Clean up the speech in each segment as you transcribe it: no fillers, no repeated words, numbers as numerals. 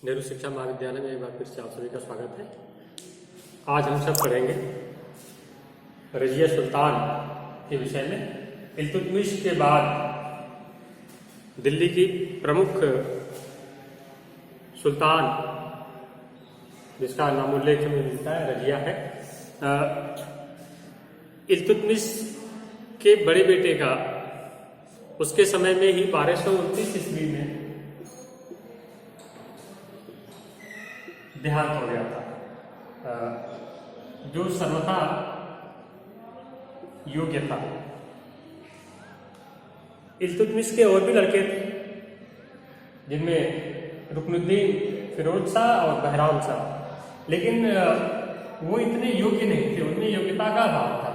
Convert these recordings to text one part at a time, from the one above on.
नेहरू शिक्षा महाविद्यालय में एक बार फिर से आप सभी का स्वागत है। आज हम सब पढ़ेंगे रजिया सुल्तान के विषय में। इल्तुतमिश के बाद दिल्ली की प्रमुख सुल्तान जिसका नाम उल्लेख में मिलता है रजिया है। इल्तुतमिश के बड़े बेटे का उसके समय में ही 1229 ईस्वी में देहांत हो गया था, जो सर्वथा योग्य था। इल्तुतमिश के और भी लड़के थे, जिनमें रुकनुद्दीन, फिरोज शाह और बहराम शाह, लेकिन वो इतने योग्य नहीं थे, उनमें योग्यता का अभाव था।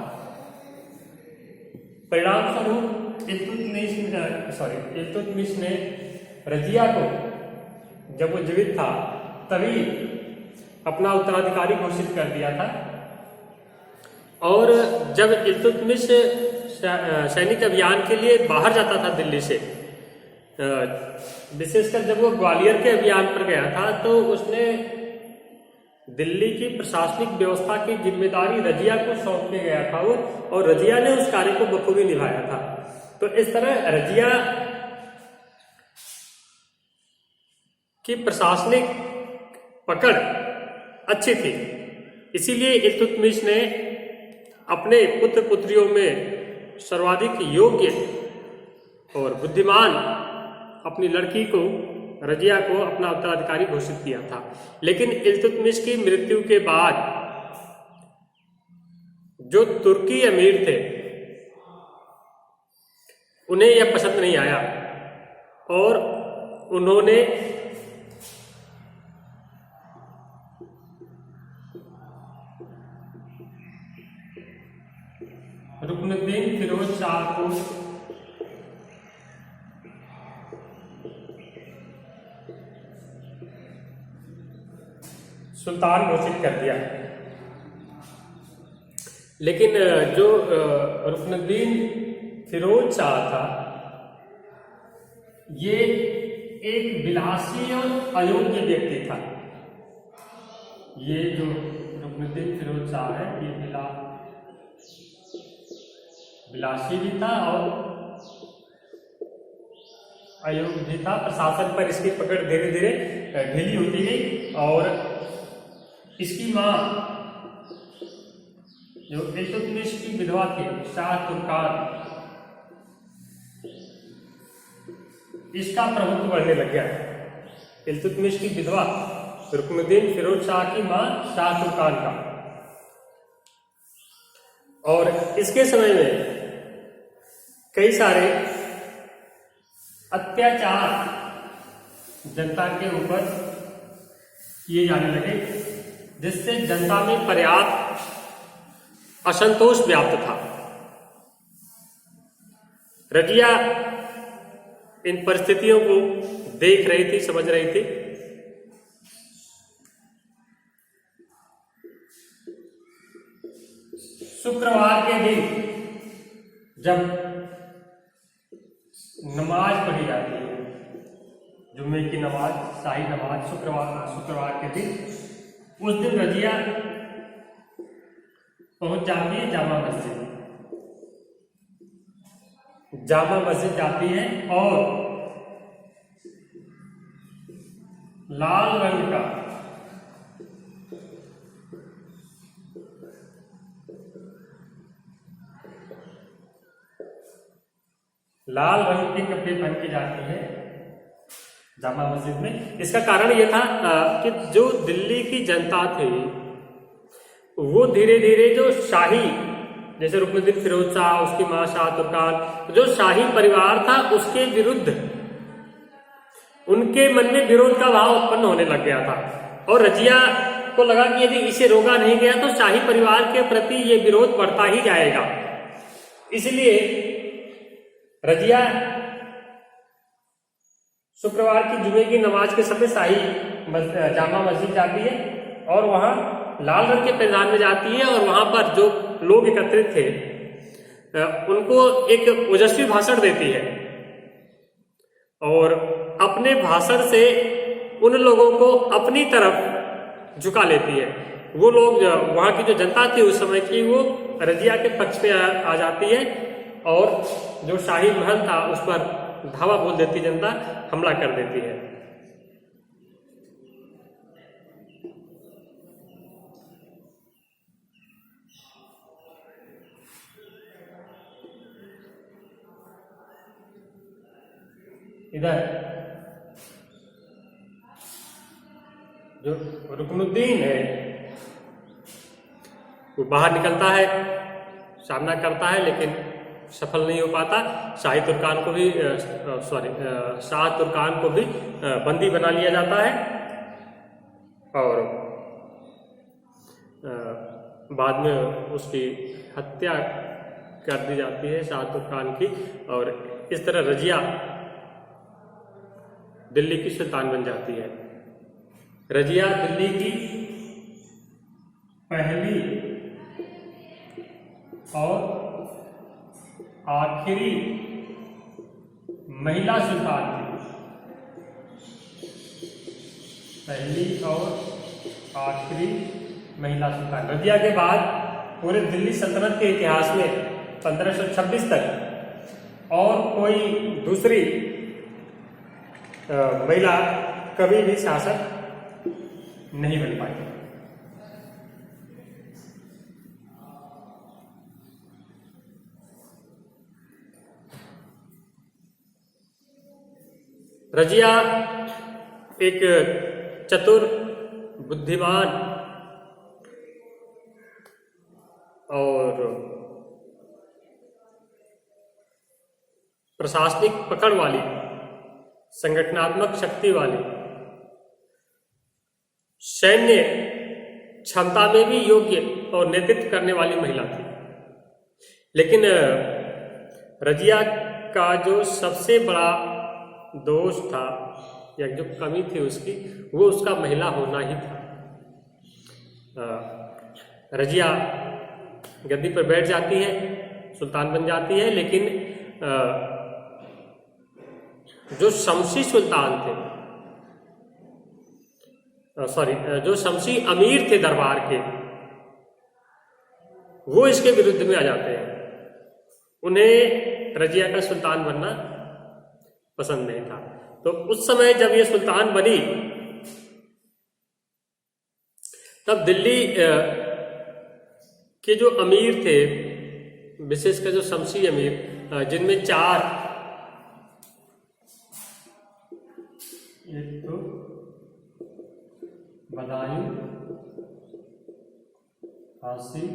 परिणाम स्वरूप इल्तुतमिश ने रजिया को, जब वो जीवित था तभी अपना उत्तराधिकारी घोषित कर दिया था। और जब इल्तुतमिश सैनिक अभियान के लिए बाहर जाता था दिल्ली से, विशेषकर जब वो ग्वालियर के अभियान पर गया था, तो उसने दिल्ली की प्रशासनिक व्यवस्था की जिम्मेदारी रजिया को सौंप के गया था वो, और रजिया ने उस कार्य को बखूबी निभाया था। तो इस तरह रजिया की प्रशासनिक पकड़ अच्छी थी। इसीलिए इल्तुतमिश ने अपने पुत्र पुत्रियों में सर्वाधिक योग्य और बुद्धिमान अपनी लड़की को, रजिया को, अपना उत्तराधिकारी घोषित किया था। लेकिन इल्तुतमिश की मृत्यु के बाद जो तुर्की अमीर थे, उन्हें यह पसंद नहीं आया और उन्होंने रुकनुद्दीन फिरोज शाह को सुल्तान घोषित कर दिया। लेकिन जो रुकनुद्दीन फिरोज शाह था, ये एक विलासी और अयोग्य व्यक्ति था। ये जो रुकनुद्दीन फिरोज शाह है, ये विलासी भी था और अयोग्य भी था। प्रशासन पर इसकी पकड़ धीरे धीरे ढीली होती गई और इसकी मां, जो इल्तुतमिश की विधवा थी, शाह तुर्कान, इसका प्रभुत्व बढ़ने लग गया। इल्तुतमिश की विधवा रुकनुद्दीन फिरोज शाह की मां शाह तुर्कान का। और इसके समय में कई सारे अत्याचार जनता के ऊपर किए जाने लगे, जिससे जनता में पर्याप्त असंतोष व्याप्त था। रजिया इन परिस्थितियों को देख रही थी, समझ रही थी। शुक्रवार के दिन जब नमाज पढ़ी जाती है, जुम्मे की नमाज, शाही नमाज, शुक्रवार के दिन, उस दिन रजिया पहुंच जाती है जामा मस्जिद। जामा मस्जिद जाती है और लाल रंग का के कपड़े पहन के जाती है जामा मस्जिद में। इसका कारण यह था कि जो दिल्ली की जनता थी, वो धीरे धीरे जो शाही, जैसे रुकनुद्दीन फिरोज शाह, उसकी मां शाह तुर्कान, जो शाही परिवार था, उसके विरुद्ध उनके मन में विरोध का भाव उत्पन्न होने लग गया था। और रजिया को लगा कि यदि इसे रोका नहीं गया तो शाही परिवार के प्रति ये विरोध बढ़ता ही जाएगा। इसलिए रजिया शुक्रवार की जुमे की नमाज के समय शाही जामा मस्जिद जाती है और वहां लाल रंग के पैजान में जाती है, और वहां पर जो लोग एकत्रित थे उनको एक ओजस्वी भाषण देती है और अपने भाषण से उन लोगों को अपनी तरफ झुका लेती है। वो लोग, वहां की जो जनता थी उस समय की, वो रजिया के पक्ष में आ जाती है और जो शाही महल था उस पर धावा बोल देती जनता, हमला कर देती है। इधर जो रुकनुद्दीन है वो बाहर निकलता है, सामना करता है, लेकिन सफल नहीं हो पाता। शाह तुर्कान को भी बंदी बना लिया जाता है और बाद में उसकी हत्या कर दी जाती है शाह तुर्कान की। और इस तरह रजिया दिल्ली की सुल्तान बन जाती है। रजिया दिल्ली की पहली और आखिरी महिला सुल्तान थी। पहली और आखिरी महिला सुल्तान। रजिया के बाद पूरे दिल्ली सल्तनत के इतिहास में 1526 तक और कोई दूसरी महिला कभी भी शासक नहीं बन पाई। रजिया एक चतुर, बुद्धिमान और प्रशासनिक पकड़ वाली, संगठनात्मक शक्ति वाली, सैन्य क्षमता में भी योग्य और नेतृत्व करने वाली महिला थी। लेकिन रजिया का जो सबसे बड़ा दोष था या जो कमी थी उसकी, वो उसका महिला होना ही था। रजिया गद्दी पर बैठ जाती है, सुल्तान बन जाती है, लेकिन जो शमसी सुल्तान थे, जो शमसी अमीर थे दरबार के, वो इसके विरुद्ध में आ जाते हैं। उन्हें रजिया का सुल्तान बनना पसंद नहीं था। तो उस समय जब ये सुल्तान बनी, तब दिल्ली के जो अमीर थे, विशेषकर जो शमसी अमीर, जिनमें 4, एक तो बदायूं, हासिल,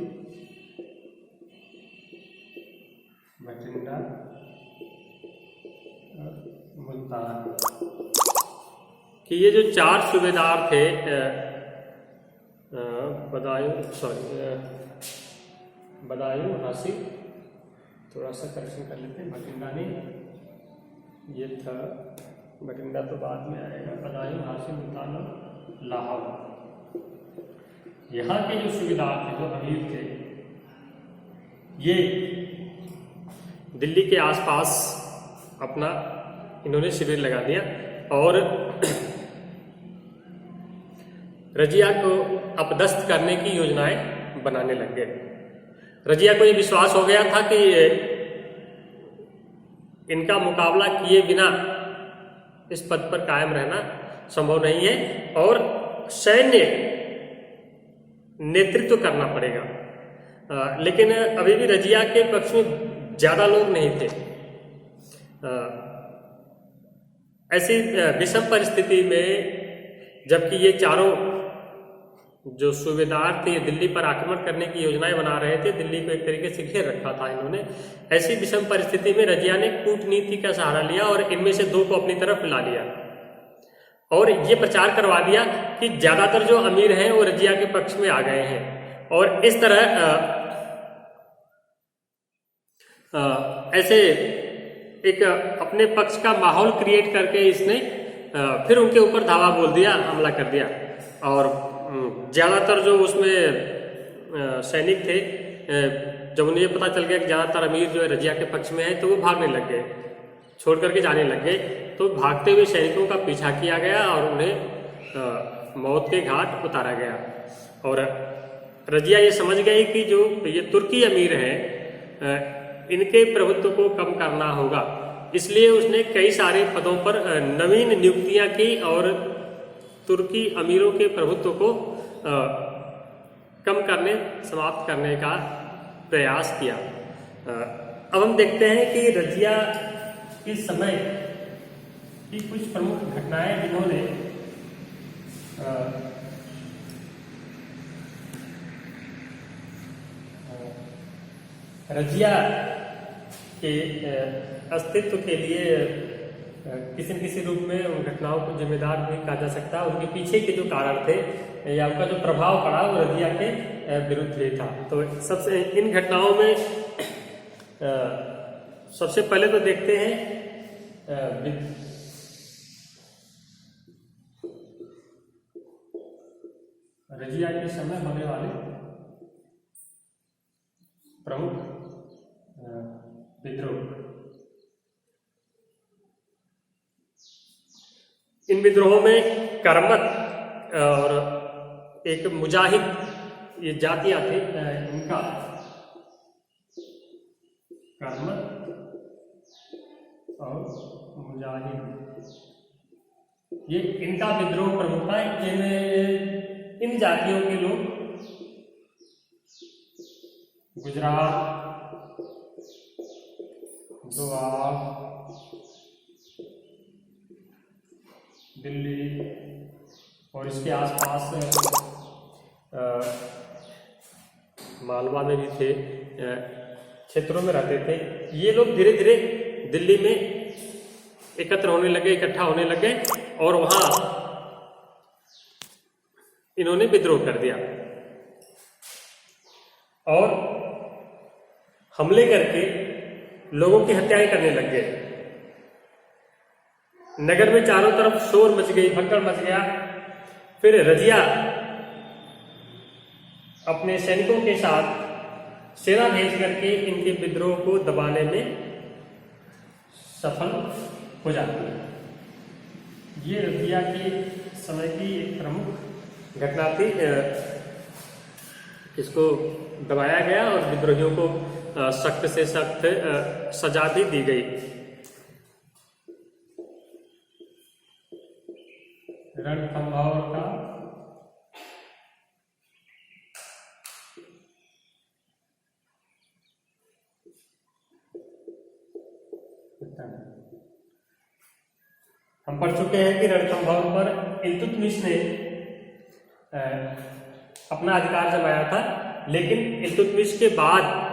बठिंडा, मुल्तान, कि ये जो 4 सूबेदार थे, बदायूं, हासिल, थोड़ा सा करेक्शन कर लेते हैं, बठिंडा नहीं, ये था बठिंडा तो बाद में आएगा, बदायूं, हासिल, मुल्तान और लाहौर। यहाँ के जो सूबेदार थे, जो अमीर थे, ये दिल्ली के आसपास अपना इन्होंने शिविर लगा दिया और रजिया को अपदस्थ करने की योजनाएं बनाने लग गए। रजिया को ये विश्वास हो गया था कि इनका मुकाबला किए बिना इस पद पर कायम रहना संभव नहीं है और सैन्य नेतृत्व करना पड़ेगा। लेकिन अभी भी रजिया के पक्ष में ज्यादा लोग नहीं थे। ऐसी विषम परिस्थिति में जबकि ये चारों जो सूबेदार थे दिल्ली पर आक्रमण करने की योजनाएं बना रहे थे, दिल्ली को एक तरीके से घेर रखा था इन्होंने। ऐसी विषम परिस्थिति में रजिया ने कूटनीति का सहारा लिया और इनमें से 2 को अपनी तरफ मिला लिया और ये प्रचार करवा दिया कि ज्यादातर जो अमीर हैं वो रजिया के पक्ष में आ गए हैं। और इस तरह ऐसे एक अपने पक्ष का माहौल क्रिएट करके इसने फिर उनके ऊपर धावा बोल दिया, हमला कर दिया। और ज्यादातर जो उसमें सैनिक थे, जब उन्हें पता चल गया कि ज्यादातर अमीर जो है रजिया के पक्ष में है, तो वो भागने लग गए। छोड़ करके जाने लग गए, तो भागते हुए सैनिकों का पीछा किया गया और उन्हें मौत के घाट उतारा गया। और रजिया ये समझ गई कि जो ये तुर्की अमीर हैं इनके प्रभुत्व को कम करना होगा, इसलिए उसने कई सारे पदों पर नवीन नियुक्तियां की और तुर्की अमीरों के प्रभुत्व को कम करने, समाप्त करने का प्रयास किया। अब हम देखते हैं कि रजिया के समय की कुछ प्रमुख घटनाएं जिन्होंने रजिया के अस्तित्व के लिए किसी न किसी रूप में उन घटनाओं को जिम्मेदार भी कहा जा सकता है। उनके पीछे के जो कारण थे या उनका जो प्रभाव पड़ा वो रजिया के विरुद्ध ही था। तो सबसे इन घटनाओं में सबसे पहले तो देखते हैं रजिया के समय होने वाले प्रमुख विद्रोह। इन विद्रोहों में करमत और एक मुजाहिद ये जातियां थी, इनका करमत और मुजाहिद ये इनका विद्रोह प्रमुख था। इन जातियों के लोग गुजरात, दोआब, दिल्ली और इसके आसपास मालवा में भी थे, क्षेत्रों में रहते थे। ये लोग धीरे धीरे दिल्ली में एकत्र होने लगे, इकट्ठा होने लगे और वहां इन्होंने विद्रोह कर दिया और हमले करके लोगों की हत्याएं करने लग गए। नगर में चारों तरफ शोर मच गई, भगदड़ मच गया। फिर रजिया अपने सैनिकों के साथ सेना भेज करके इनके विद्रोह को दबाने में सफल हो जाती है। ये रजिया के समय की एक प्रमुख घटना थी। इसको दबाया गया और विद्रोहियों को सख्त से सख्त सजा भी दी गई। रणथंभौर का हम पढ़ चुके हैं कि रणथंभौर पर इल्तुतमिश ने अपना अधिकार जमाया था, लेकिन इल्तुतमिश के बाद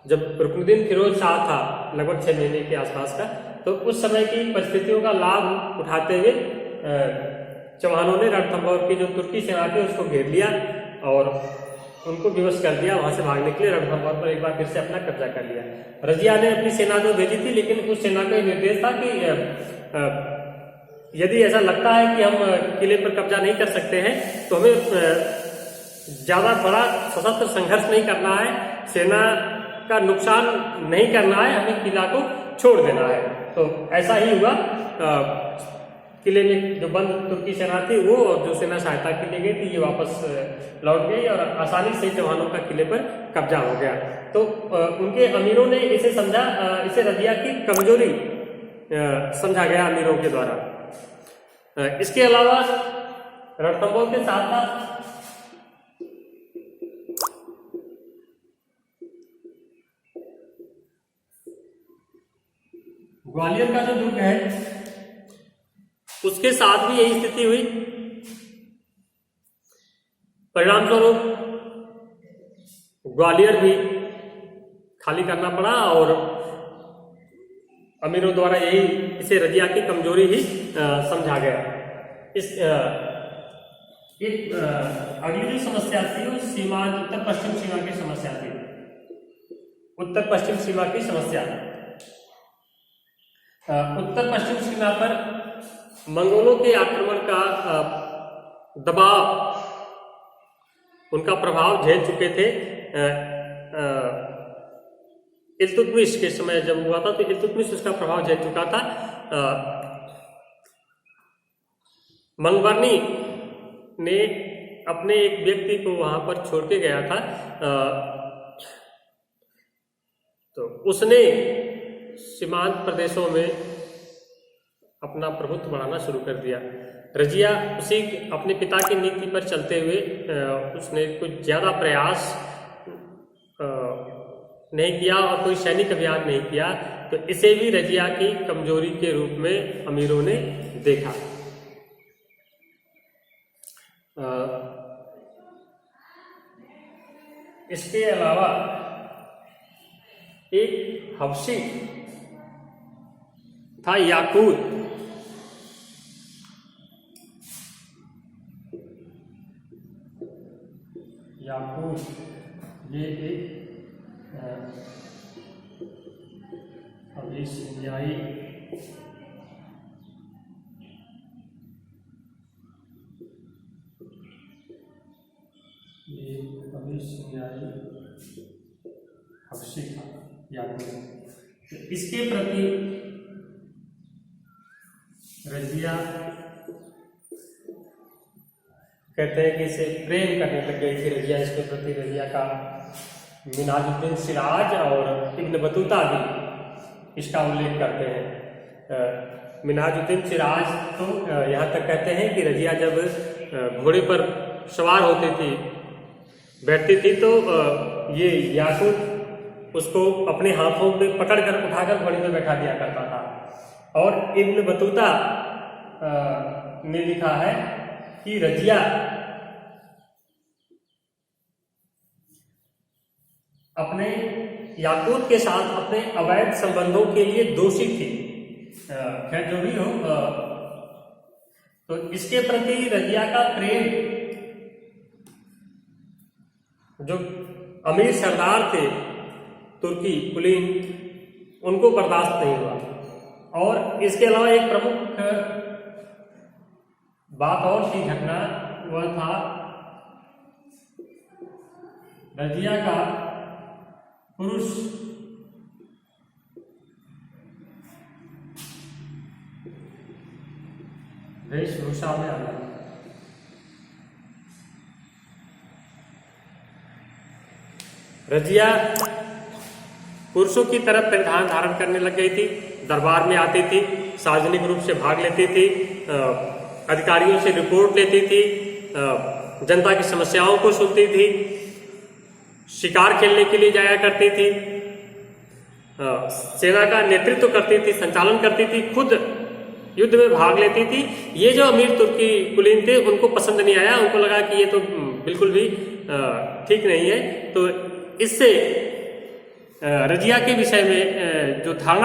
जब रुकनुद्दीन फिरोज शाह था लगभग 6 महीने के आसपास का, तो उस समय की परिस्थितियों का लाभ उठाते हुए चौहानों ने रणथंभौर की जो तुर्की सेना थी उसको घेर लिया और उनको विवश कर दिया। वहां से भागने के लिए रणथंभौर पर एक बार फिर से अपना कब्जा कर लिया। रजिया ने अपनी सेना जो भेजी थी, लेकिन उस सेना का निर्देश था कि यदि ऐसा लगता है कि हम किले पर कब्जा नहीं कर सकते हैं तो हमें ज्यादा बड़ा सशस्त्र संघर्ष नहीं करना है, सेना का नुकसान नहीं करना है, हमें किला को छोड़ देना है। तो ऐसा ही हुआ। किले में जो बंद तुर्की सेना थी वो और जो सेना सहायता के लिए गई थी ये वापस लौट गई और आसानी से चौहानों का किले पर कब्जा हो गया। तो उनके अमीरों ने इसे समझा, इसे रजिया की कमजोरी समझा गया अमीरों के द्वारा। इसके अलावा रणथंभौर के साथ साथ ग्वालियर का जो दुर्ग है उसके साथ भी यही स्थिति हुई। परिणाम स्वरूप ग्वालियर भी खाली करना पड़ा और अमीरों द्वारा यही इसे रजिया की कमजोरी ही समझा गया। इस अगली जो समस्या थी वो सीमा, उत्तर पश्चिम सीमा की समस्या थी। उत्तर पश्चिम सीमा की समस्या, उत्तर पश्चिम सीमा पर मंगोलों के आक्रमण का दबाव, उनका प्रभाव झेल चुके थे इल्तुतमिश के समय जब हुआ था, तो इल्तुतमिश उसका प्रभाव झेल चुका था। मंगबरनी ने अपने एक व्यक्ति को वहां पर छोड़ के गया था, तो उसने सीमांत प्रदेशों में अपना प्रभुत्व बढ़ाना शुरू कर दिया। रजिया उसी अपने पिता की नीति पर चलते हुए उसने कुछ ज्यादा प्रयास नहीं किया और कोई सैनिक अभियान नहीं किया, तो इसे भी रजिया की कमजोरी के रूप में अमीरों ने देखा। इसके अलावा एक हबशी था, याकूत। ये एक अभिसिनियाई हबशी था, याकूत। तो इसके प्रति रजिया कहते हैं कि इसे प्रेम करने लग गई थी रजिया इसके प्रति। रजिया का मिन्हाजुद्दीन सिराज और इब्न बतूता भी इसका उल्लेख करते हैं। मिन्हाजुद्दीन सिराज तो यहाँ तक कहते हैं कि रजिया जब घोड़े पर सवार होती थी, बैठती थी, तो ये याकूत उसको अपने हाथों में पकड़कर उठाकर घोड़े पर बैठा दिया करता था। और इब्न बतूता ने लिखा है कि रजिया अपने याकूत के साथ अपने अवैध संबंधों के लिए दोषी थी। खैर जो भी हो, तो इसके प्रति रजिया का प्रेम जो अमीर सरदार थे तुर्की कुलीन, उनको बर्दाश्त नहीं हुआ। और इसके अलावा एक प्रमुख बात और की घटना वह था रजिया का पुरुष वेशभूषा में आना। रजिया पुरुषों की तरफ परिधान धारण करने लग गई थी, दरबार में आती थी, सार्वजनिक रूप से भाग लेती थी, अधिकारियों से रिपोर्ट लेती थी, जनता की समस्याओं को सुनती थी, शिकार खेलने के लिए जाया करती थी, सेना का नेतृत्व करती थी, संचालन करती थी, खुद युद्ध में भाग लेती थी। ये जो अमीर तुर्की कुलीन थे उनको पसंद नहीं आया, उनको लगा कि ये तो बिल्कुल भी ठीक नहीं है। तो इससे रजिया के विषय में जो धारणा